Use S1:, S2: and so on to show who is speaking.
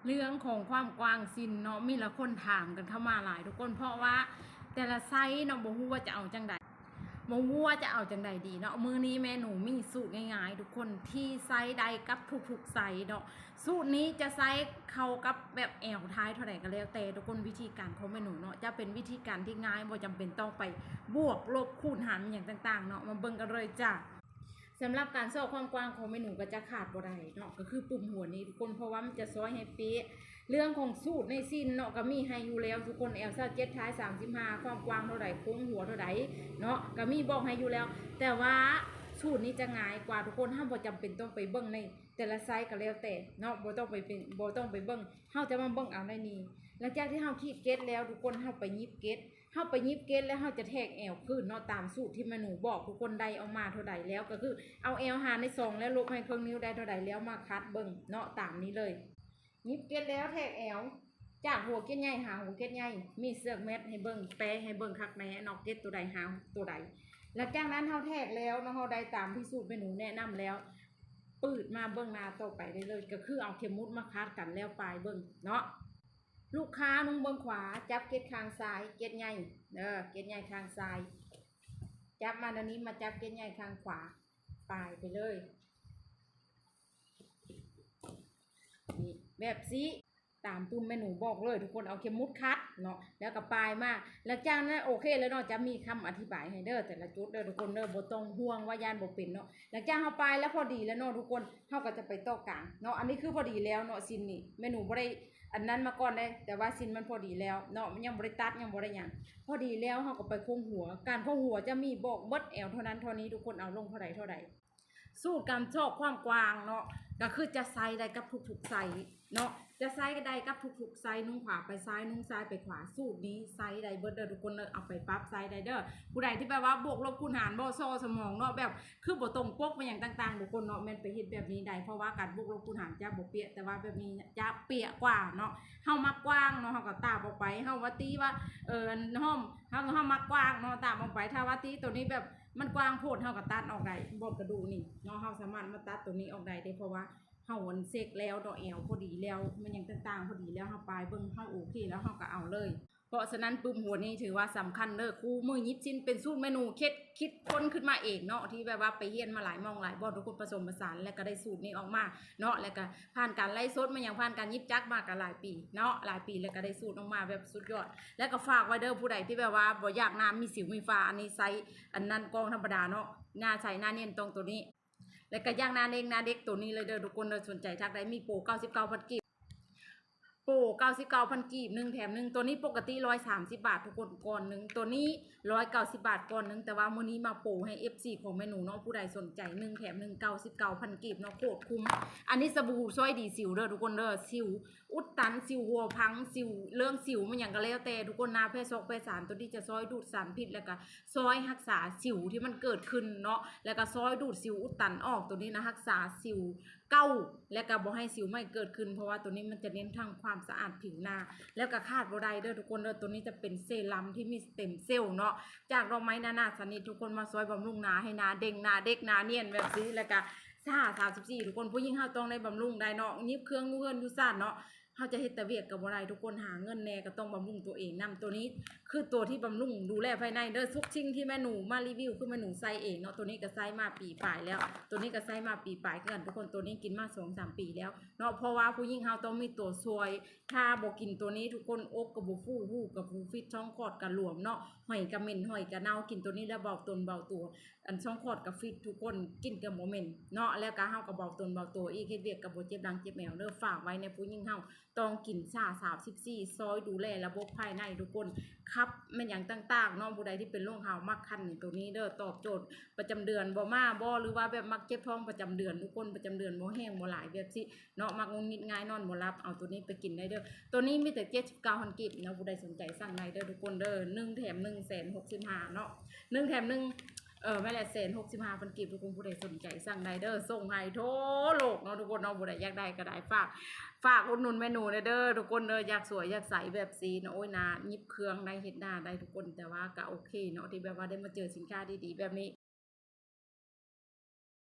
S1: เรื่องของความกว้างสินเนาะมีละคนถามกันเข้ามาหลายทุกคนเพราะว่าแต่ละไซส์เนาะบ่ฮู้ว่าจะเอาจังใดบ่ฮู้ว่าจะเอาจังใดดีเนาะมื้อนี้แม่หนูมีสูตรง่ายๆทุกคนที่ไซส์ใดกับทุกๆไซส์เนาะสูตรนี้จะไซส์เข้ากับแบบแอวท้ายเท่าไหร่ก็แล้วแต่ทุกคนวิธีการของแม่หนูเนาะจะเป็นวิธีการที่ง่ายบ่จำเป็นต้องไปบวกลบคูณหารอย่างต่างๆเนาะมาเบิ่งกันเลยจ้ะสำหรับการซอกความกว้างของเมนูก็จะขาดบ่ได้เนาะก็คือปุ่มหัวนี้ทุกคนเพราะว่ามันจะซอยให้เป๊ะเรื่องของสูตรในสิ้นเนาะก็มีให้อยู่แล้วทุกคนL27ท้าย35ความกว้างเท่าไหร่โค้งหัวเท่าไหร่เนาะก็มีบอกให้อยู่แล้วแต่ว่าสูตรนี้จะง่ายกว่าทุกคนห้ามบ่จำเป็นต้องไปเบิ่งในแต่ละไซส์ก็แล้วแต่เนาะบ่ต้องไปเบิ่งเฮาจะมาเบิ่งเอาในนี้หลังจากที่เฮาขีดเกตแล้วทุกคนเฮาไปยิบเกตแล้วเฮาจะแทกแอวขึ้นเนาะตามสูตรที่แม่หนูบอกทุกคนได้เอามาเท่าใดแล้วก็คือเอาแอวหารใน2แล้วลบให้เครื่องนิ้วได้เท่าใดแล้วมาคัดเบิ่งเนาะตามนี้เลยยิบเกตแล้วแทกแอวจากหัวเกตใหญ่หาหัวเกตใหญ่มีเสือกเม็ดให้เบิ่งแปะให้เบิ่งคักแน่เนาะเกตตัวใดหาตัวใดหลังจากนั้นเฮาแทกแล้วเนาะเฮาได้ตามที่สูตรแม่หนูแนะนำแล้วปืดมาเบิ่งหน้าต่อไปได้เลยก็คือเอาเข็มมุดมาคัดกันแล้วปลายเบิ่งเนาะลูกค้านุ่งเบิ่งขวาจับเกตข้างซ้ายเกตใหญ่เกตใหญ่ข้างซ้ายจับมาด้านนี้มาจับเกตใหญ่ข้างขวาปลายไปเลยนี่แบบนี้ตามตุ้มแม่หนูบอกเลยทุกคนเอาเข็มมุดคัดเนาะแล้วก็ปลายมาแล้วจากนั้นโอเคแล้วเนาะจะมีคำอธิบายให้เด้อแต่ละจุดเด้อทุกคนเด้อบ่ต้องห่วงว่ายานบ่เป็นเนาะหลังจากเฮาปลายแล้วพอดีแล้วเนาะทุกคนเฮาก็จะไปต่อกลางเนาะอันนี้คือพอดีแล้วเนาะซินนี่แม่หนูบ่ได้อันนั้นมาก่อนเลยแต่ว่าซินมันพอดีแล้วเนาะมันยังบ่ได้ตัดยังบ่ได้หยังพอดีแล้วเฮาก็ไปโค้งหัวการโค้งหัวจะมีบอกเบิดแอวเท่านั้นเท่านี้ทุกคนเอาลงเท่าใดสูตรการชอบความกว้างเนาะก็คือจะไซส์ได้กับทุกๆไซส์เนาะจะไซส์ก็ได้กับทุกๆไซส์นุ่งขวาไปซ้ายนุ่งซ้ายไปขวาสูตรนี้ไซส์ได้เบิดเด้อทุกคนเอาไปปรับไซส์ได้เด้อผู้ใดที่แบบว่าบวกลบคูณหารบ่ซ้อสมองเนาะแบบคือบ่ตรงปกไปอย่างต่างๆทุกคนเนาะแม่นไปเฮ็ดแบบนี้ได้เพราะว่าการบวกลบคูณหารจะบ่เปียแต่ว่าแบบนี้จะเปียกว่าเนาะเฮามักกว้างเนาะเฮาก็ตามออกไปเฮาว่าตีว่าห้อมเฮามักกว้างเนาะตามออกไปถ้าว่าตีตัวนี้แบบมันกว้างโพดเฮาก็ตัดออกได้บดกระดูนี่เนาะเฮาสามารถมาตัดตัวนี้ออกได้เพราะว่าเฮาวันเซกแล้วดอกแอวพอดีแล้วมันยังต่างๆพอดีแล้วเฮาปลายเบิ่งเฮาโอเคแล้วเฮาก็เอาเลยเพราะฉะนั้นปุ่มหัวนี้ถือว่าสำคัญเด้อคู่มือยิบชิ้นเป็นสูตรเมนูคิดค้นขึ้นมาเองเนาะที่แบบว่าไปเรียนมาหลายมองหลายบ่ทุกคนผสมผสานแล้วก็ได้สูตรนี้ออกมาเนาะแล้วก็ผ่านการไล่สดมาอย่างผ่านการยิบจักมาก็หลายปีเนาะหลายปีแล้วก็ได้สูตรออกมาแบบสุดยอดแล้วก็ฝากไว้เด้อผู้ใดที่แบบว่าบ่อยากน้ำมีสิวมีฟ้าอันนี้ไซส์อันนั้นกองธรรมดาเนาะหน้าใส่หน้าเนียนตรงตัวนี้แล้วก็ย่างหน้าเด้งหน้าเด็กตัวนี้เลยเด้อทุกคนเด้อสนใจทักได้มีโปร99,000กีบโปร99,000กีบ1แถม1ตัวนี้ปกติ130 บาททุกคนก่อนนึงตัวนี้190 บาทก่อนนึงแต่ว่ามื้อนี้มาโปรให้ FC ของแม่หนูเนาะผู้ใดสนใจ1แถม1 99,000กีบเนาะโคตรคุ้มอันนี้สบู่ช่วยดีสิวเด้อทุกคนเด้อสิวอุดตันสิวหัวพังสิวเรื่องสิวมันหยังก็แล้วแต่ทุกคนนาแพทย์ซอกแพทย์สารตัวนี้จะช่วยดูดสารพิษแล้วก็ช่วยรักษาสิวที่มันเกิดขึ้นเนาะแล้วก็ช่วยดูดสิวอุดตันออกตัวนี้นะรักษาสิวเก่าและก็บ่ให้สิวใหม่เกิดขึ้นเพราะว่าตัวนี้มันจะเน้นทางความสะอาดผิวหน้าแล้วก็คาดบ่ได้เด้อทุกคนเด้อตัวนี้จะเป็นเซรั่มที่มีสเต็มเซลล์เนาะจากดอกไม้นานาชนิดทุกคนมาช่วยบำรุงหน้าให้หน้าเด้งหน้าเด็กหน้าเนียนแบบนี้แล้วก็34ทุกคนผู้หญิงเฮาต้องได้บำรุงได้เนาะยิบเครื่องเงินอยู่ซ่านเนาะเฮาจะเฮ็ดแต่เวียกกับบ่ได้ทุกคนหาเงินแน่ก็ต้องบำรุงตัวเองนำตัวนี้คือตัวที่บำรุงดูแลภายในเด้อทุกชิ้นที่แม่หนูมารีวิวคือแม่หนูใส่เองเนาะตัวนี้ก็ใส่มาปีปลายแล้วตัวนี้ก็ใส่มาปีปลายคือกันทุกคนตัวนี้กินมา 2-3 ปีแล้วเนาะเพราะว่าผู้หญิงเฮาต้องมีตัวช่วยถ้าบ่กินตัวนี้ทุกคนอกก็บ่ฟูหูก็บ่ฟิตช่องคลอดก็หลวมเนาะหอยก็เหม็นหอยก็เน่ากินตัวนี้แล้วเบาตนเบาตัวอันช่องคลอดก็ฟิตทุกคนกินก็บ่เหม็นเนาะแล้วก็เฮาก็เบาตนเบาตัวอีกเฮ็ดเวียกก็บ่เจ็บหลังเจ็บแอวเด้อฝากไว้ในผู้หญิงเฮาต้องกิน34ซอยดูแลระบบภายในทุกคนครับแม่นหยังต่างๆเนาะผู้ใดที่เป็นโรคหาวมักคันนี่ตัวนี้เด้อตอบโจทย์ประจำเดือนบ่มาบ่หรือว่าแบบมักเจ็บท้องประจำเดือนทุกคนประจำเดือนบ่แห้งบ่หลายแบบสิเนาะมักงุนงิดง่ายนอนบ่หลับเอาตัวนี้ไปกินได้เด้อตัวนี้มีแต่79,000กีบเนาะผู้ใดสนใจสั่งได้เด้อทุกคนเด้อ1แถม1 165,000เนาะ1แถม1ไม่แหละ165,000กีบทุกคนผู้ใดสนใจสั่งได้เด้อส่งให้ทั่วโลกเนาะทุกคนเนาะผู้ใดอยากได้ก็ได้ฝากอุดหนุนเมนูเด้อทุกคนเด้ออยากสวยอยากใสแบบสีเนาะโอ้ยนะยิบเครื่องได้เฮ็ดหน้าได้ทุกคนแต่ว่าก็โอเคเนาะที่แบบว่าได้มาเจอสินค้าดีๆแบบนี้